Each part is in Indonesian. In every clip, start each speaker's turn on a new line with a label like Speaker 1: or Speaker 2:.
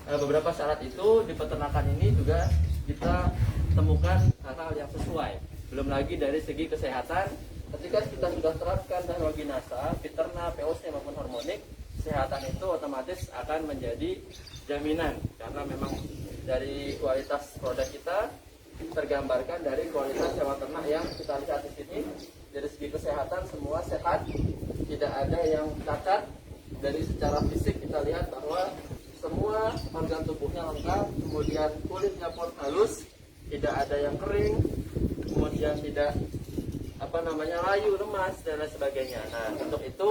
Speaker 1: beberapa syarat itu di peternakan ini juga kita temukan hal-hal yang sesuai. Belum lagi dari segi kesehatan, ketika kita sudah terapkan teknologi NASA, Fiterna, POC maupun hormonik, kesehatan itu otomatis akan menjadi jaminan karena memang dari kualitas produk kita tergambarkan dari kualitas hewan ternak yang kita lihat di sini. Dari segi kesehatan semua sehat, tidak ada yang cacat. Dari secara fisik kita lihat bahwa semua organ tubuhnya lengkap, kemudian kulitnya pun halus, tidak ada yang kering, kemudian tidak layu, lemas dan lain sebagainya. Nah, untuk itu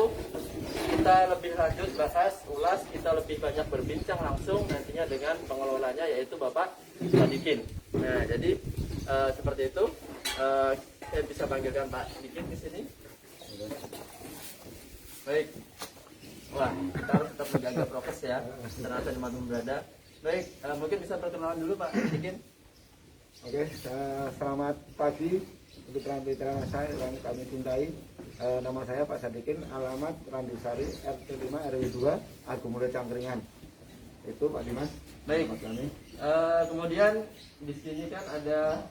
Speaker 1: kita lebih lanjut bahas, ulas, kita lebih banyak berbincang langsung nantinya dengan pengelolanya yaitu Bapak Sadikin. Nah, jadi seperti itu. Saya bisa panggilkan Pak Sadikin di sini. Baik. Wah, kita harus tetap menjaga prokes ya, ternyata dimanapun berada. Baik, mungkin bisa perkenalan dulu Pak Sadikin.
Speaker 2: Oke, selamat pagi untuk mitra saya yang kami cintai. Nama saya Pak Sadikin, alamat Randusari, RT 5 RW 2, Agumulyo Cangkringan. Itu Pak Dimas.
Speaker 1: Baik. Kemudian di sini kan ada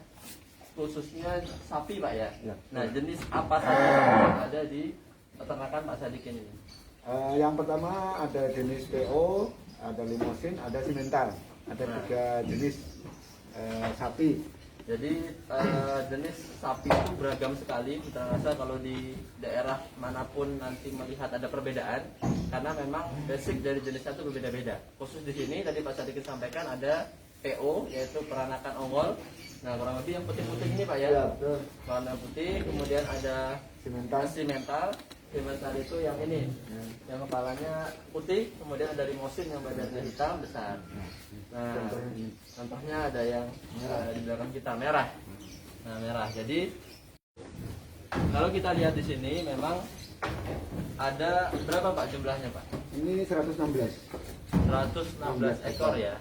Speaker 1: khususnya sapi Pak ya.
Speaker 2: Ya.
Speaker 1: Nah, jenis apa saja yang ada di peternakan Pak Sadikin ini?
Speaker 2: Yang pertama ada jenis PO, ada limosin, ada simental. Ada 3 jenis sapi.
Speaker 1: Jadi jenis sapi itu beragam sekali. Kita rasa kalau di daerah manapun nanti melihat ada perbedaan, karena memang basic dari jenisnya itu berbeda-beda. Khusus di sini tadi Pak Sadikin sampaikan ada PO, yaitu peranakan ongol. Nah, kurang lebih yang putih-putih ini Pak ya.
Speaker 2: Ya, betul.
Speaker 1: Warna putih, kemudian ada
Speaker 2: Simental.
Speaker 1: Simental itu yang ini, yang kepalanya putih, kemudian ada limosin yang badannya hitam besar. Nah, contohnya ada yang di belakang kita merah. Nah, merah. Jadi kalau kita lihat di sini memang ada berapa Pak jumlahnya Pak?
Speaker 2: Ini 116.
Speaker 1: 116 ekor ya.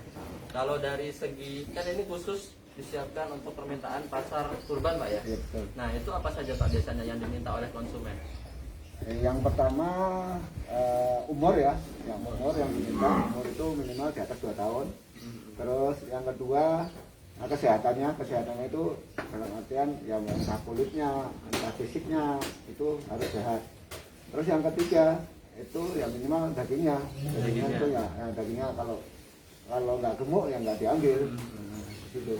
Speaker 1: Kalau dari segi, kan ini khusus disiapkan untuk permintaan pasar kurban Pak ya?
Speaker 2: Ya, betul.
Speaker 1: Nah, itu apa saja Pak biasanya yang diminta oleh konsumen?
Speaker 2: Yang pertama umur ya, umur yang diminta, umur itu minimal di atas 2 tahun. Terus yang kedua kesehatannya itu dalam artian yang entah kulitnya, entah fisiknya itu harus sehat. Terus yang ketiga itu yang minimal dagingnya itu ya dagingnya kalau nggak gemuk ya nggak diambil. Gitu.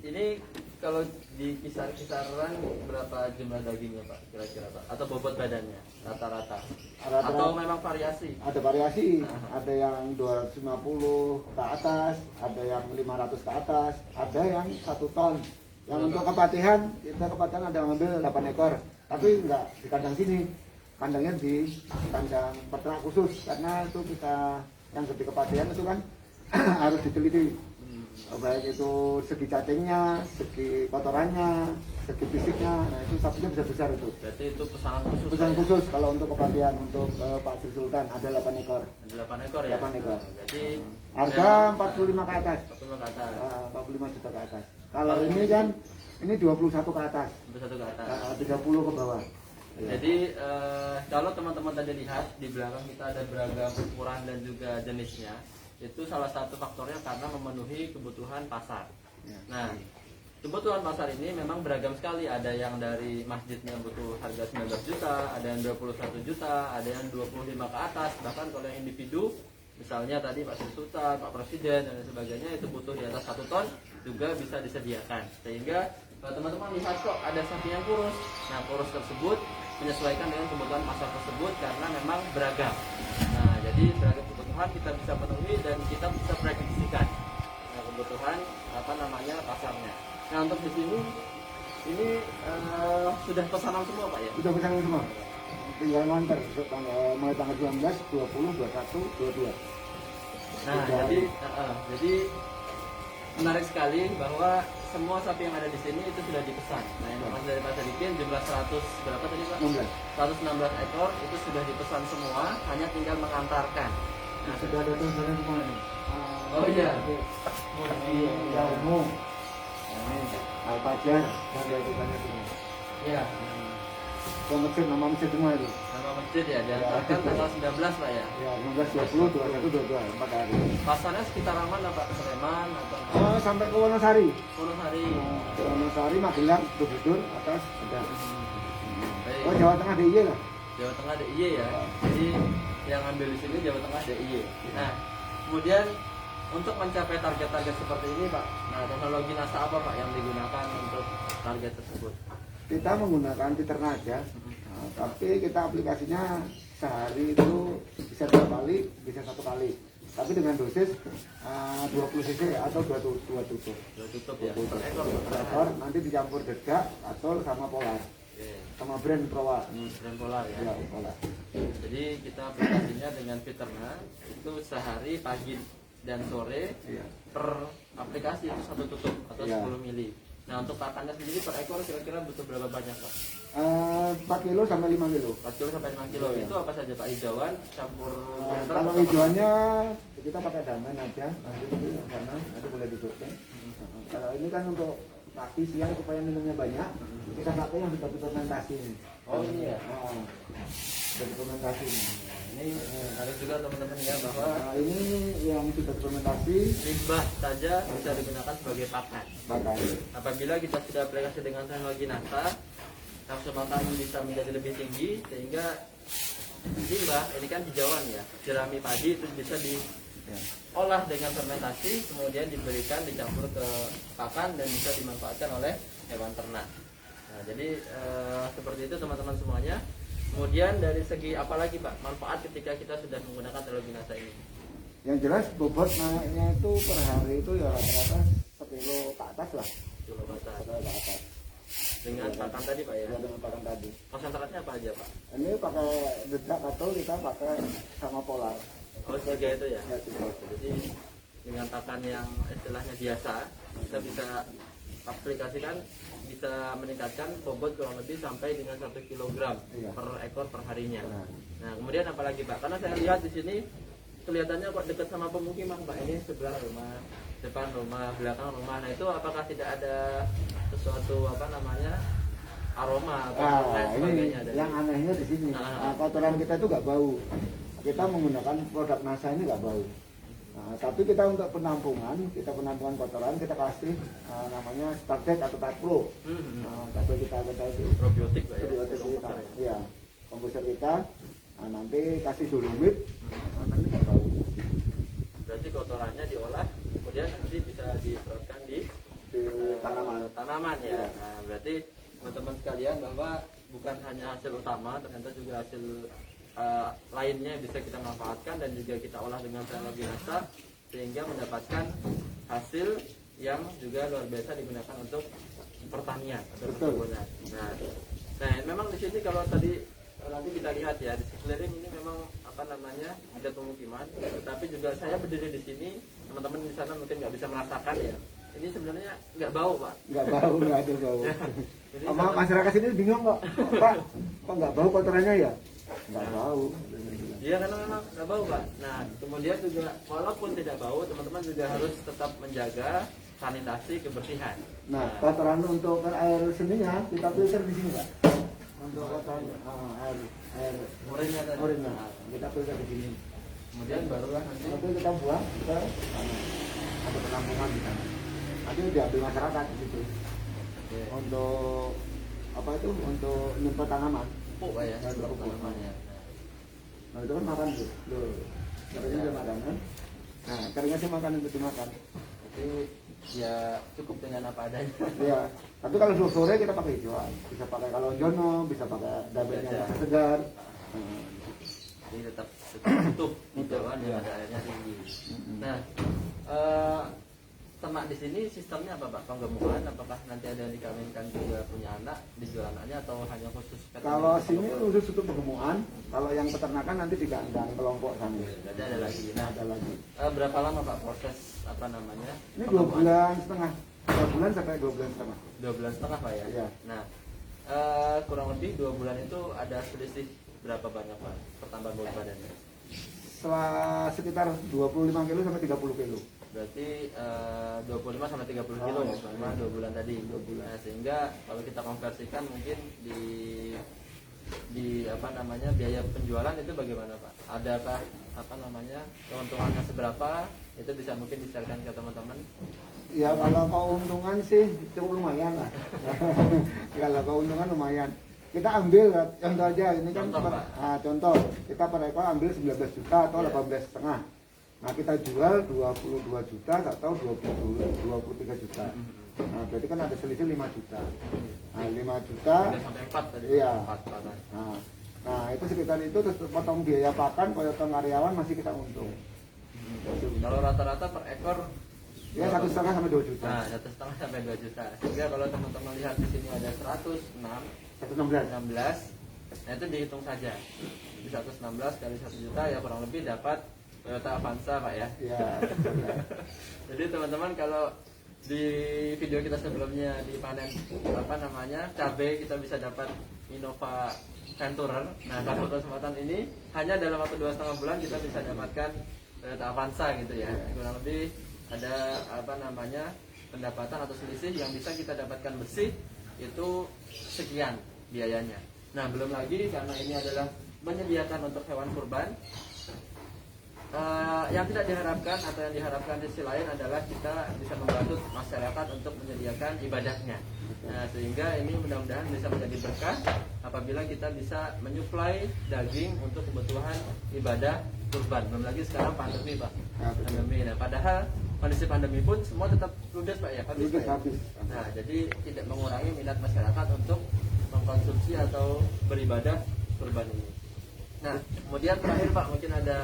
Speaker 1: Ini kalau di kisaran berapa jumlah dagingnya Pak kira-kira Pak? Atau bobot badannya rata-rata? Atau memang variasi?
Speaker 2: Ada variasi, ada yang 250 ke atas, ada yang 500 ke atas, ada yang 1 ton. Yang untuk kepatihan, kita kepatihan ada ngambil 8 ekor, tapi nggak di kandang sini, kandangnya di kandang peternak khusus, karena itu kita yang gede kepatihan itu kan harus diteliti. Baik itu segi cacingnya, segi kotorannya, segi fisiknya, nah itu sapinya bisa besar itu.
Speaker 1: Berarti itu pesanan khusus.
Speaker 2: Pesanan khusus kalau untuk kepatihan untuk Pak Sri Sultan ada 8 ekor.
Speaker 1: Ada 8 ekor ya?
Speaker 2: 8 ekor.
Speaker 1: Jadi
Speaker 2: Harga 45 ke atas.
Speaker 1: 45 ke atas.
Speaker 2: 45 juta ke atas. Kalau ini kan ini 21 ke atas.
Speaker 1: 21 ke atas.
Speaker 2: 30 ke bawah. Ya.
Speaker 1: Jadi kalau teman-teman tadi lihat di belakang kita ada beragam ukuran dan juga jenisnya. Itu salah satu faktornya karena memenuhi kebutuhan pasar.
Speaker 2: Ya.
Speaker 1: Nah, kebutuhan pasar ini memang beragam sekali. Ada yang dari masjidnya butuh harga 19 juta, ada yang 21 juta, ada yang 25 ke atas. Bahkan kalau yang individu, misalnya tadi Pak Sri Sultan, Pak Presiden dan sebagainya itu butuh di atas 1 ton juga bisa disediakan. Sehingga kalau teman-teman lihat kok ada sapi yang kurus. Nah, kurus tersebut menyesuaikan dengan kebutuhan pasar tersebut karena memang beragam. Nah, jadi beragam kebutuhan kita bisa penuhi dan kita bisa prediksikan kebutuhan pasarnya. Nah, untuk di sini ini sudah pesanan semua Pak ya?
Speaker 2: Sudah pesanan semua. Tinggal nganter mulai tanggal 19, 20, 21, 22.
Speaker 1: Nah, jadi menarik sekali bahwa semua sapi yang ada di sini itu sudah dipesan. Nah, informasi dari Pak Sadikin jumlah 100 berapa tadi Pak? 116 ekor itu sudah dipesan semua, hanya tinggal mengantarkan.
Speaker 2: Nah, sudah ada tulisannya semua ini.
Speaker 1: Oh iya.
Speaker 2: Ya umum. Ini Alfajar dan tulisannya semua.
Speaker 1: Iya.
Speaker 2: mesin nama mesin semua itu.
Speaker 1: Nama masjid ya, diantarkan tanggal 19 Pak ya.
Speaker 2: Ya, 19, 20, 21, 22, 4 hari.
Speaker 1: Pasarnya sekitaran mana Pak? Sleman atau
Speaker 2: Sampai ke Wonosari.
Speaker 1: Wonosari?
Speaker 2: Wonosari, Magelang, Borobudur, atas ada.
Speaker 1: Baik.
Speaker 2: Oh, Jawa Tengah DIY lah.
Speaker 1: Jawa Tengah DIY ya. Jadi yang ambil di sini Jawa Tengah DIY. Nah, kemudian untuk mencapai target-target seperti ini Pak, nah teknologi NASA apa Pak yang digunakan untuk target tersebut?
Speaker 2: Kita menggunakan Titernaga, tapi kita aplikasinya sehari itu bisa 2 kali, bisa 1 kali. Tapi dengan dosis 20 cc atau 2 tutup.
Speaker 1: Sudah tutup ya.
Speaker 2: Tutup.
Speaker 1: Per ekor Pak.
Speaker 2: Per ekor, nanti dicampur dedak, atol sama polar.
Speaker 1: Oke.
Speaker 2: Sama brand Prowa.
Speaker 1: Brand polar ya.
Speaker 2: Ya, polar.
Speaker 1: Jadi kita aplikasinya dengan Fiterna itu sehari pagi dan sore
Speaker 2: Iya.
Speaker 1: per aplikasi itu 1 tutup atau
Speaker 2: Iya.
Speaker 1: 10 mili. Nah untuk pakannya sendiri per ekor kira-kira butuh berapa banyak Pak?
Speaker 2: 4 kilo sampai 5 kilo.
Speaker 1: 4 kilo sampai 5 kilo.
Speaker 2: Iya.
Speaker 1: Itu apa saja Pak? Hijauan campur
Speaker 2: Kalau hijauannya kita pakai damen aja, nanti itu karena nanti boleh dudukkan. Kalau ini kan untuk pagi siang supaya minumnya banyak, kita pakai yang sudah fermentasi.
Speaker 1: Oh iya.
Speaker 2: Sudah fermentasi.
Speaker 1: Ini harus juga teman-teman ya bahwa
Speaker 2: Ini yang sudah fermentasi
Speaker 1: limbah saja bisa digunakan sebagai pakan.
Speaker 2: pakai.
Speaker 1: Apabila kita sudah aplikasi dengan teknologi NASA, nafsu makan bisa menjadi lebih tinggi sehingga limbah ini kan hijauan ya, jerami padi itu bisa diolah dengan fermentasi, kemudian diberikan dicampur ke pakan dan bisa dimanfaatkan oleh hewan ternak. Nah, jadi seperti itu teman-teman semuanya. Kemudian dari segi apa lagi Pak manfaat ketika kita sudah menggunakan teknologi NASA ini?
Speaker 2: Yang jelas bobot naiknya itu per hari itu ya rata-rata 1 kilo ke atas lah.
Speaker 1: Kilo bata.
Speaker 2: 1 kilo ke atas.
Speaker 1: Dengan pakan tadi Pak ya.
Speaker 2: Ya, dengan pakan tadi.
Speaker 1: Konsentratnya apa aja Pak?
Speaker 2: Ini pakai dedak atau kita pakai sama polar.
Speaker 1: Oh tiga itu ya.
Speaker 2: Ya, tiga.
Speaker 1: Jadi dengan pakan yang istilahnya biasa kita bisa aplikasikan bisa meningkatkan bobot kurang lebih sampai dengan 1 kg
Speaker 2: Iya.
Speaker 1: per ekor per harinya.
Speaker 2: Nah.
Speaker 1: Nah kemudian apa lagi Pak? Karena saya lihat di sini kelihatannya kok dekat sama pemukiman Pak. Ini sebelah rumah, depan rumah, belakang rumah. Nah itu apakah tidak ada sesuatu apa namanya aroma atau lain
Speaker 2: Ini
Speaker 1: sebagainya dari
Speaker 2: yang anehnya di sini. Kotoran kita itu nggak bau. Kita menggunakan produk NASA ini nggak bau. Tapi kita untuk penampungan kotoran kita kasih namanya Stardex atau Tide Pro. Tapi kita itu
Speaker 1: probiotik Pak ya?
Speaker 2: probiotik kita,
Speaker 1: Komposter ya?
Speaker 2: ya komposer kita. Nanti kasih dolomit, nanti nggak bau.
Speaker 1: Berarti kotorannya diolah, kemudian nanti bisa diserapkan di
Speaker 2: Di
Speaker 1: tanaman ya.
Speaker 2: Iya.
Speaker 1: Nah, berarti teman-teman sekalian bahwa bukan hanya hasil utama, ternyata juga hasil lainnya yang bisa kita manfaatkan dan juga kita olah dengan teknologi NASA sehingga mendapatkan hasil yang juga luar biasa digunakan untuk pertanian atau
Speaker 2: Betul.
Speaker 1: perkebunan. Nah, memang di sini kalau tadi nanti kita lihat ya di sekeliling ini memang apa namanya ada pemukiman, tetapi juga saya berdiri di sini, teman-teman di sana mungkin nggak bisa merasakan ya. Ini sebenarnya nggak bau Pak.
Speaker 2: Nggak bau, nggak ada bau.
Speaker 1: Jadi
Speaker 2: Sama masyarakat sini bingung kok, Pak, kok nggak bau kotorannya ya? Nggak bau.
Speaker 1: iya karena memang nggak bau Pak. Nah kemudian juga walaupun tidak bau, teman-teman juga harus tetap menjaga sanitasi kebersihan.
Speaker 2: Nah, kotoran untuk air seninya kita filter di sini, Pak. Untuk kotoran air
Speaker 1: Urinnya tadi.
Speaker 2: urinnya kita filter di sini.
Speaker 1: Kemudian barulah nanti
Speaker 2: Nanti kita buang ke sana. Ada penampungan di sana. Nanti diambil masyarakat di situ.
Speaker 1: Oke.
Speaker 2: Untuk apa itu? Untuk nyemprot tanaman.
Speaker 1: pupuk Pak ya,
Speaker 2: Dan
Speaker 1: pupuk
Speaker 2: pupuk.
Speaker 1: tanamannya.
Speaker 2: Nah itu kan makan tuh. Loh. Keringnya dia makan kan? Nah, keringnya sih makan untuk dimakan.
Speaker 1: Jadi ya cukup dengan apa adanya.
Speaker 2: Iya. Tapi kalau sore kita pakai hijauan. Bisa pakai kalonjono, bisa pakai dabelnya
Speaker 1: Iya.
Speaker 2: yang segar.
Speaker 1: Jadi tetap utuh hijauan yang ada airnya tinggi. Nah, ternak di sini sistemnya apa Pak? Penggemukan, apakah nanti ada yang dikawinkan juga punya anak, dijual anaknya atau hanya khusus
Speaker 2: Kalau sini khusus untuk pengemukan, kalau yang peternakan nanti di kandang kelompok sana.
Speaker 1: Berarti ada lagi. Nah,
Speaker 2: Ada lagi.
Speaker 1: berapa lama Pak proses apa namanya?
Speaker 2: Ini 2
Speaker 1: pengemukan?
Speaker 2: bulan setengah. 2 bulan sampai 2 bulan setengah.
Speaker 1: 2 bulan setengah Pak ya?
Speaker 2: Iya.
Speaker 1: Nah, kurang lebih 2 bulan itu ada selisih berapa banyak Pak pertambahan berat badannya?
Speaker 2: Sekitar 25 kilo sampai 30 kilo.
Speaker 1: Berarti 25 sampai 30 kilo ya selama 2 bulan tadi.
Speaker 2: 2 bulan.
Speaker 1: Nah, sehingga kalau kita konversikan mungkin di di apa namanya biaya penjualan itu bagaimana Pak? Adakah apa namanya keuntungannya seberapa? Itu bisa mungkin disarankan ke teman-teman.
Speaker 2: Ya kalau keuntungan sih cukup lumayan lah. Kalau keuntungan lumayan. Kita ambil contoh aja ini kan
Speaker 1: Contoh, Pak.
Speaker 2: contoh kita per ekor ambil 19 juta atau
Speaker 1: Iya.
Speaker 2: 18,5. Nah kita jual 22 juta atau 23 juta. Nah berarti kan ada selisih 5 juta. Nah 5 juta.
Speaker 1: Udah sampai 4 tadi.
Speaker 2: Iya.
Speaker 1: 4 pakan.
Speaker 2: Nah itu sekitar itu terus potong biaya pakan, potong karyawan masih kita untung.
Speaker 1: Kalau rata-rata per ekor
Speaker 2: Ya 1,5 sampai 2 juta.
Speaker 1: nah 1,5 sampai 2 juta. Sehingga kalau teman-teman lihat di sini ada 106
Speaker 2: 116.
Speaker 1: 16, nah itu dihitung saja di 116 kali 1 juta ya kurang lebih dapat Toyota Avanza Pak ya.
Speaker 2: Iya.
Speaker 1: Jadi teman-teman kalau di video kita sebelumnya di panen apa namanya cabai kita bisa dapat Innova Venturer. Nah kalau kesempatan ini hanya dalam waktu 2,5 bulan kita bisa dapatkan Toyota Avanza gitu ya. Kurang lebih ada apa namanya pendapatan atau selisih yang bisa kita dapatkan bersih itu sekian biayanya. Nah belum lagi karena ini adalah menyediakan untuk hewan kurban, yang tidak diharapkan atau yang diharapkan di sisi lain adalah kita bisa membantu masyarakat untuk menyediakan ibadahnya. Nah sehingga ini mudah-mudahan bisa menjadi berkah apabila kita bisa menyuplai daging untuk kebutuhan ibadah kurban. Belum lagi sekarang pandemi Pak.
Speaker 2: Ya, betul.
Speaker 1: Pandemi. Nah padahal kondisi pandemi pun semua tetap ludes Pak ya, habis
Speaker 2: Ludes,
Speaker 1: Pak ya?
Speaker 2: habis.
Speaker 1: Nah jadi tidak mengurangi minat masyarakat untuk mengkonsumsi atau beribadah kurban ini. Nah kemudian terakhir Pak mungkin ada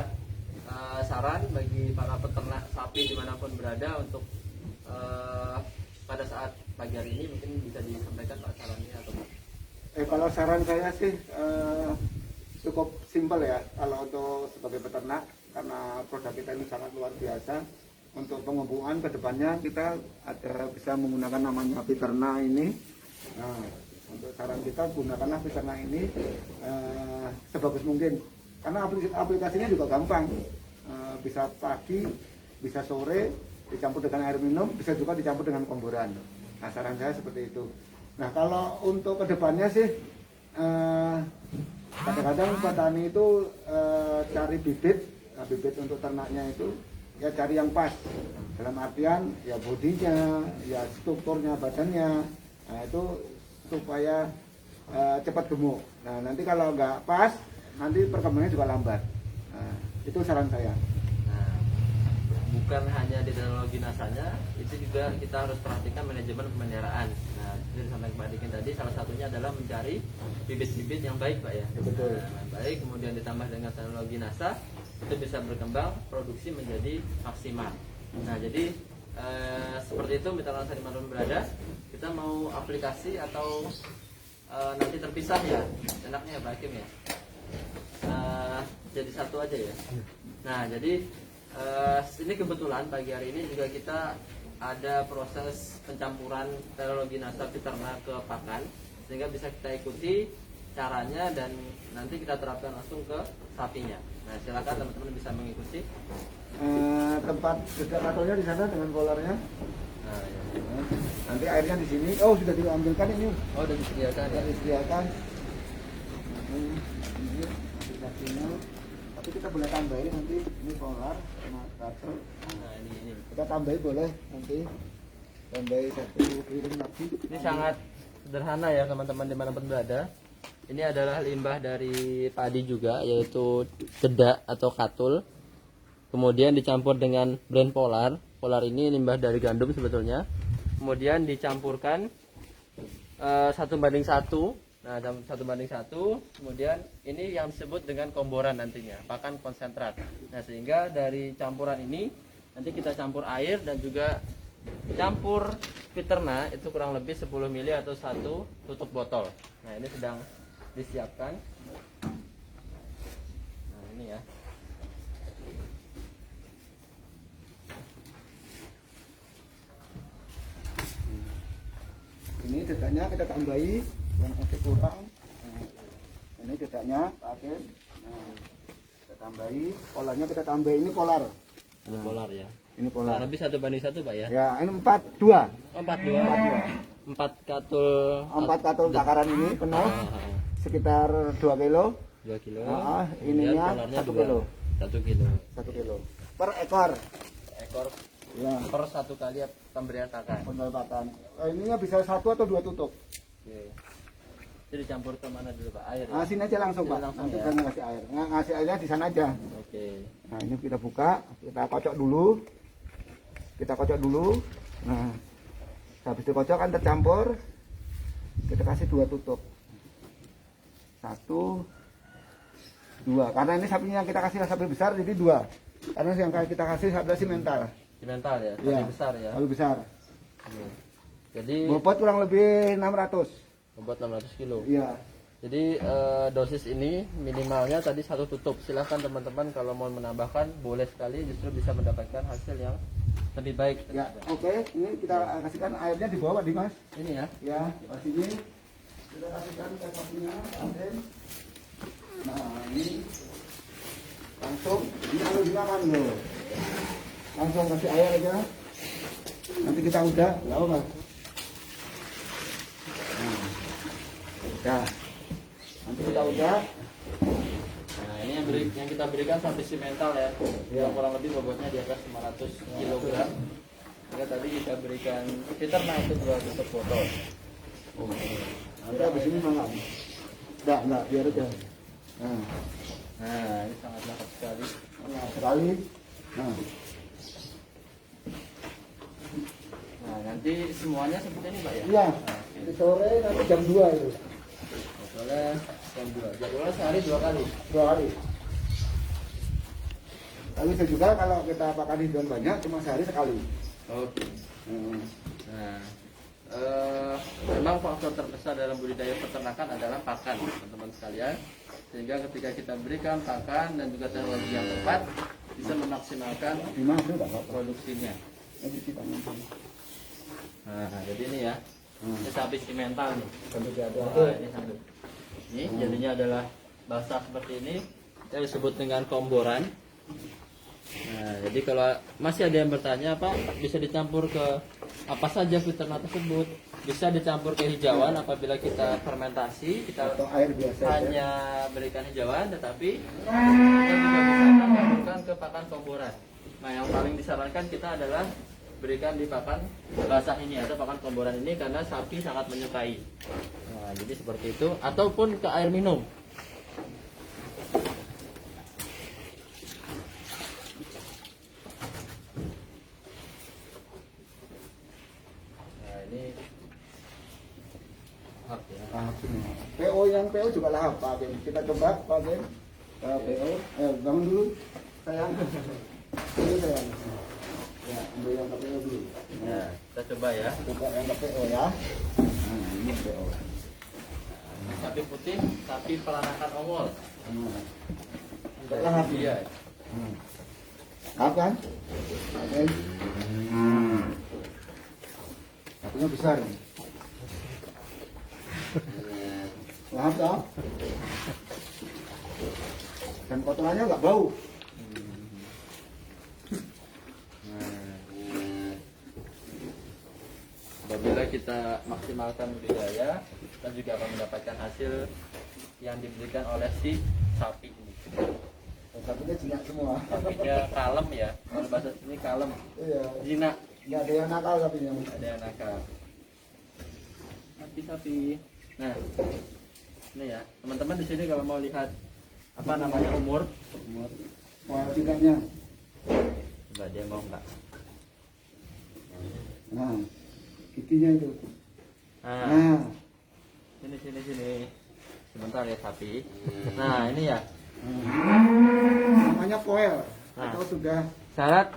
Speaker 1: saran bagi para peternak sapi dimanapun berada untuk pada saat pagi hari ini mungkin bisa disampaikan Pak sarannya atau Pak?
Speaker 2: Kalau saran saya sih cukup simpel ya kalau untuk sebagai peternak karena produk kita ini sangat luar biasa. Untuk pengembangan kedepannya kita ada bisa menggunakan namanya Piterna ini. Nah, untuk saran kita gunakanlah Piterna ini sebagus mungkin karena aplikasinya juga gampang. Bisa pagi, bisa sore, dicampur dengan air minum, bisa juga dicampur dengan komboran. Nah saran saya seperti itu. Nah kalau untuk kedepannya sih kadang-kadang petani itu cari bibit, nah, bibit untuk ternaknya itu ya cari yang pas dalam artian ya bodinya, ya strukturnya badannya, nah itu supaya cepat gemuk. Nah nanti kalau nggak pas, nanti perkembangannya juga lambat. Nah, itu saran saya.
Speaker 1: Nah, bukan hanya di teknologi nasanya, itu juga kita harus perhatikan manajemen pemeliharaan. Nah, seperti disampaikan Pak Dikin tadi, salah satunya adalah mencari bibit-bibit yang baik Pak ya.
Speaker 2: Ya, betul.
Speaker 1: Nah, baik, kemudian ditambah dengan teknologi NASA, itu bisa berkembang, produksi menjadi maksimal. Nah, jadi seperti itu mitra NASA dimanapun berada, kita mau aplikasi atau nanti terpisah ya, enaknya ya Pak Hakim ya. Jadi satu aja ya. Nah jadi ini kebetulan pagi hari ini juga kita ada proses pencampuran teknologi NASA Piterna ke pakan sehingga bisa kita ikuti caranya dan nanti kita terapkan langsung ke sapinya. Nah silakan teman-teman bisa mengikuti.
Speaker 2: Tempat dekat katonya di sana dengan kolarnya.
Speaker 1: Nah, ya.
Speaker 2: Nanti airnya di sini. Oh sudah diambilkan ini.
Speaker 1: Oh udah disediakan ya.
Speaker 2: Sudah disediakan. Ini aplikasinya. Tapi kita boleh tambahin nanti ini kolar sama kato.
Speaker 1: Nah ini.
Speaker 2: Kita tambahin boleh nanti tambahin satu piring lagi.
Speaker 1: Ini sangat sederhana ya teman-teman dimanapun berada. Ini adalah limbah dari padi juga yaitu dedak atau katul. Kemudian dicampur dengan blend polar. Polar ini limbah dari gandum sebetulnya. Kemudian dicampurkan 1:1. Nah 1:1. Kemudian ini yang disebut dengan komboran nantinya, pakan konsentrat. Nah sehingga dari campuran ini nanti kita campur air dan juga campur Piterna itu kurang lebih 10 ml atau 1 tutup botol. Nah ini sedang disiapkan. Nah ini ya.
Speaker 2: Ini dedaknya kita tambahi yang masih kurang. Nah, ini dedaknya pakai. Nah, kita tambahi, kolarnya kita tambahi ini kolar.
Speaker 1: Ini polar ya.
Speaker 2: Ini
Speaker 1: Kurang
Speaker 2: kolar.
Speaker 1: lebih 1:1 Pak ya.
Speaker 2: Ya, ini 4-2.
Speaker 1: Oh, 4:2. 4 katul.
Speaker 2: 4 katul takaran ini penuh. sekitar 2 kilo.
Speaker 1: 2 kilo.
Speaker 2: Ininya
Speaker 1: Kemudian polarnya
Speaker 2: 1
Speaker 1: juga
Speaker 2: kilo.
Speaker 1: 1 kilo.
Speaker 2: 1 kilo per ekor.
Speaker 1: Ekor
Speaker 2: Ya,
Speaker 1: per 1 kali pemberian pakan.
Speaker 2: pendapatan. Ininya bisa 1 atau 2 tutup.
Speaker 1: Oke. Itu dicampur ke mana dulu Pak? Air ya?
Speaker 2: Nah, sini aja langsung,
Speaker 1: Sini
Speaker 2: Pak.
Speaker 1: langsung
Speaker 2: Nanti
Speaker 1: ya?
Speaker 2: kan ngasih air. Ngasih airnya di sana aja.
Speaker 1: Oke.
Speaker 2: Nah, ini kita buka, kita kocok dulu. Kita kocok dulu. Nah, habis dikocok kan tercampur. Kita kasih 2 tutup. 1, 2. Karena ini sapinya kita kasih sapi besar jadi 2. Karena yang kita kasih sapi simental.
Speaker 1: Simental ya?
Speaker 2: Iya.
Speaker 1: Lebih besar ya?
Speaker 2: Lebih besar.
Speaker 1: Oke. Jadi
Speaker 2: Bobot kurang lebih 600.
Speaker 1: bobot 600 kilo.
Speaker 2: Iya.
Speaker 1: Jadi dosis ini minimalnya tadi 1 tutup. Silahkan teman-teman kalau mau menambahkan boleh sekali, justru bisa mendapatkan hasil yang lebih baik.
Speaker 2: Ya, oke. Ini kita kasihkan airnya di bawah, Dimas.
Speaker 1: Ini ya.
Speaker 2: Ya, di sini kita kasihkan ke sapinya. Nah, ini langsung ini harus dimakan loh. Langsung kasih air aja. Nanti kita udah, ya apa? Nah, ya. Nanti kita udah.
Speaker 1: Nah, ini yang kita berikan sapi simental ya.
Speaker 2: Ya.
Speaker 1: Yang kurang lebih bobotnya di atas 500 kg. Sehingga tadi kita berikan peternak itu 2 tutup botol.
Speaker 2: Nanti habis ini makan. Enggak, biar aja. Nah,
Speaker 1: Nah, ini sangat lengkap sekali.
Speaker 2: nah sekali. Nah,
Speaker 1: Nah, nanti semuanya seperti ini Pak ya?
Speaker 2: iya.
Speaker 1: Nah, oke.
Speaker 2: Di sore nanti jam 2 itu.
Speaker 1: Jadwalnya jam 2. Jadwalnya sehari 2 kali.
Speaker 2: 2 kali. Tapi bisa juga kalau kita pakan hidung banyak cuma sehari sekali.
Speaker 1: Oke.
Speaker 2: Hmm.
Speaker 1: Nah, memang faktor terbesar dalam budidaya peternakan adalah pakan, teman-teman sekalian. Sehingga ketika kita berikan pakan dan juga teknologi yang tepat, bisa memaksimalkan
Speaker 2: Gimana sih Pak?
Speaker 1: produksinya.
Speaker 2: Ini kita nanti.
Speaker 1: Nah, jadi ini ya, ini sapi simental nih.
Speaker 2: Sampai dia ada.
Speaker 1: Nah, ini satu. Ini jadinya adalah basah seperti ini. Kita disebut dengan komboran. Nah, jadi kalau masih ada yang bertanya, Pak, bisa dicampur ke apa saja peternak tersebut? Bisa dicampur ke hijauan apabila kita fermentasi, kita
Speaker 2: Atau air biasa.
Speaker 1: hanya berikan hijauan, tetapi kita juga bisa mencampurkan ke pakan komboran. Nah, yang paling disarankan kita adalah berikan di pakan basah ini atau pakan komboran ini karena sapi sangat menyukai. Nah, jadi seperti itu, ataupun ke air minum. Nah, ini hak ya.
Speaker 2: Lahap semua. PO yang PO juga lahap Pak Kim. Kita coba Pak Kim. PO. Bangun dulu. Sayang. Ini sayang. Ya, ambil yang ke PO dulu.
Speaker 1: Nah, kita coba ya.
Speaker 2: Coba yang ke PO ya. Nah, ini PO.
Speaker 1: Sapi putih, sapi peranakan ongol.
Speaker 2: Lahap.
Speaker 1: Iya.
Speaker 2: Lahap kan? Pak Kim. Sapinya besar. Lahap toh? Dan kotorannya nggak bau.
Speaker 1: Apabila kita maksimalkan budidaya, kita juga akan mendapatkan hasil yang diberikan oleh si sapi ini.
Speaker 2: Sapinya jinak semua.
Speaker 1: Sapinya kalem ya, kalau bahasa sini kalem.
Speaker 2: Iya.
Speaker 1: Jinak,
Speaker 2: Nggak ada yang nakal sapinya.
Speaker 1: ada yang nakal. Sapi-sapi. Nah, ini ya, teman-teman di sini kalau mau lihat apa namanya umur,
Speaker 2: Wah, tingkatnya.
Speaker 1: coba dia mau nggak?
Speaker 2: Nah, giginya itu.
Speaker 1: Nah,
Speaker 2: Nah,
Speaker 1: sini. Sebentar ya sapi. Nah, ini ya.
Speaker 2: namanya poel.
Speaker 1: Nah.
Speaker 2: Atau sudah
Speaker 1: Syarat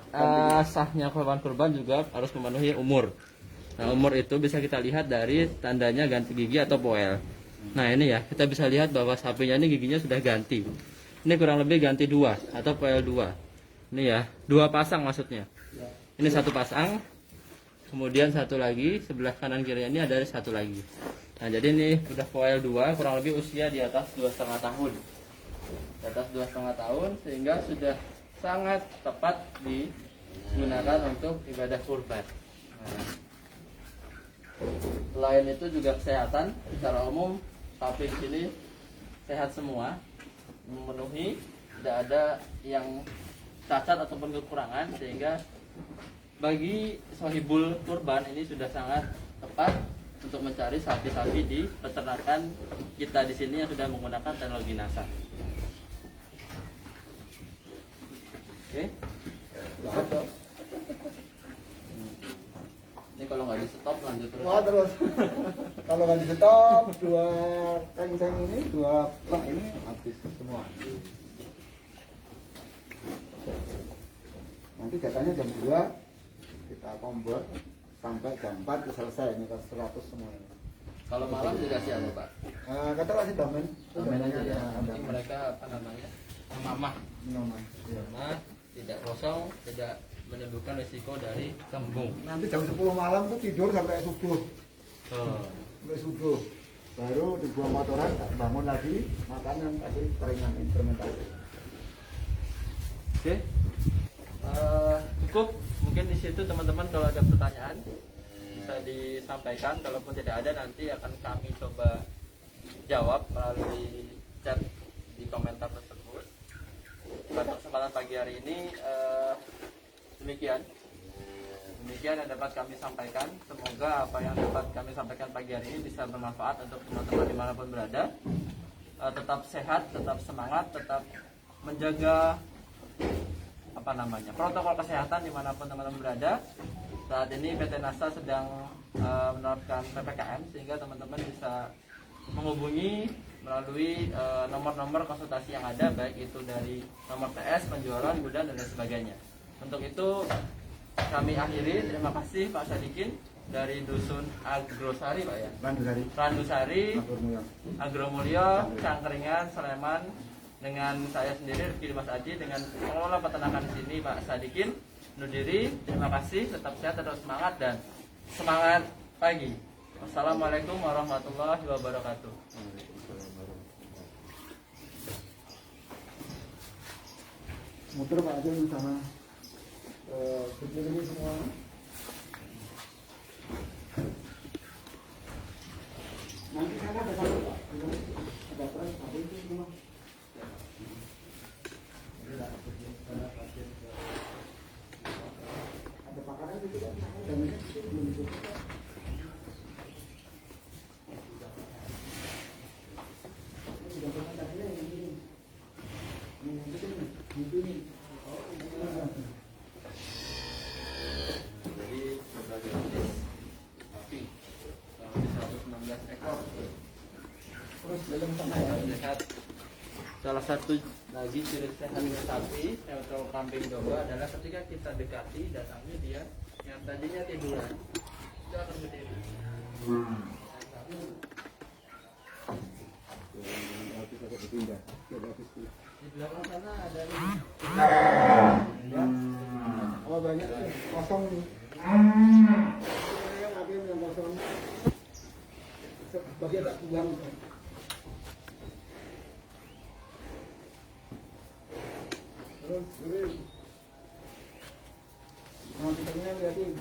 Speaker 1: sahnya hewan kurban juga harus memenuhi umur. Nah, umur itu bisa kita lihat dari tandanya ganti gigi atau poel. Nah, ini ya, kita bisa lihat bahwa sapinya ini giginya sudah ganti. Ini kurang lebih ganti 2 atau poel 2. Ini ya, 2 pasang maksudnya. Ini 1 pasang. Kemudian 1 lagi, sebelah kanan kiri ini ada 1 lagi. Nah, jadi ini udah poel 2, kurang lebih usia di atas 2,5 tahun. Di atas 2,5 tahun sehingga sudah sangat tepat digunakan untuk ibadah kurban. Nah, selain itu juga kesehatan secara umum sapi di sini sehat semua, memenuhi, tidak ada yang cacat ataupun kekurangan, sehingga bagi sohibul kurban ini sudah sangat tepat untuk mencari sapi-sapi di peternakan kita di sini yang sudah menggunakan teknologi NASA. Oke. Ini kalau nggak di stop lanjut terus.
Speaker 2: Wah terus. Kalau nggak di stop, dua tank ini, dua plak ini habis semua. Nanti datanya jam 2 kita convert sampai jam 4 selesai ini kan 100 semua ini.
Speaker 1: Kalau malam dikasih apa, Pak?
Speaker 2: Kata kasih damen.
Speaker 1: Damen aja ya. Nanti
Speaker 2: Damen.
Speaker 1: mereka apa namanya? Mamah.
Speaker 2: Nomor. Iya.
Speaker 1: Mamah, tidak kosong, tidak menimbulkan risiko dari kembung.
Speaker 2: Nanti jam 10 malam tuh tidur sampai subuh.
Speaker 1: Oh.
Speaker 2: Sampai subuh. Baru dibuang motoran, bangun lagi, makanan tadi keringan fermentasi.
Speaker 1: Oke. Cukup. Mungkin di situ teman-teman kalau ada pertanyaan bisa disampaikan. Kalaupun tidak ada, nanti akan kami coba jawab melalui chat di komentar tersebut. Pada kesempatan pagi hari ini demikian yang dapat kami sampaikan. Semoga apa yang dapat kami sampaikan pagi hari ini bisa bermanfaat untuk teman-teman dimanapun berada. Tetap sehat, tetap semangat, tetap menjaga protokol kesehatan dimanapun teman-teman berada. Saat ini PT NASA sedang menerapkan PPKM, sehingga teman-teman bisa menghubungi melalui nomor-nomor konsultasi yang ada, baik itu dari nomor TS, penjualan, gudang, dan lain sebagainya. Untuk itu kami akhiri. Terima kasih Pak Sadikin dari Dusun Agrosari, Pak ya. Randusari, Agromulyo, Cangkringan, Sleman, dengan saya sendiri Rifki Dimas Aji, dengan pengelola peternakan di sini Pak Sadikin undur diri. Terima kasih, tetap sehat, tetap semangat, dan semangat pagi. Wassalamualaikum warahmatullahi wabarakatuh.
Speaker 2: Muter Pak Aja sama ini semua. Nanti saya ada satu Pak, ada peran apa itu semua. Ada pakaran itu kan, dan itu belum itu.
Speaker 1: Jadi berbagai jenis sapi, kurang lebih 116 ekor.
Speaker 2: Terus dalam sana ya.
Speaker 1: Sehat. Salah satu lagi ciri sehatnya sapi atau kambing domba adalah ketika kita dekati, datangi dia yang tadinya tiduran, itu akan berdiri. Di belakang sana ada ini.
Speaker 2: Apa banyak kosong nih? Yang kosong. Sebagian tak buang. Terus, nanti lihatin.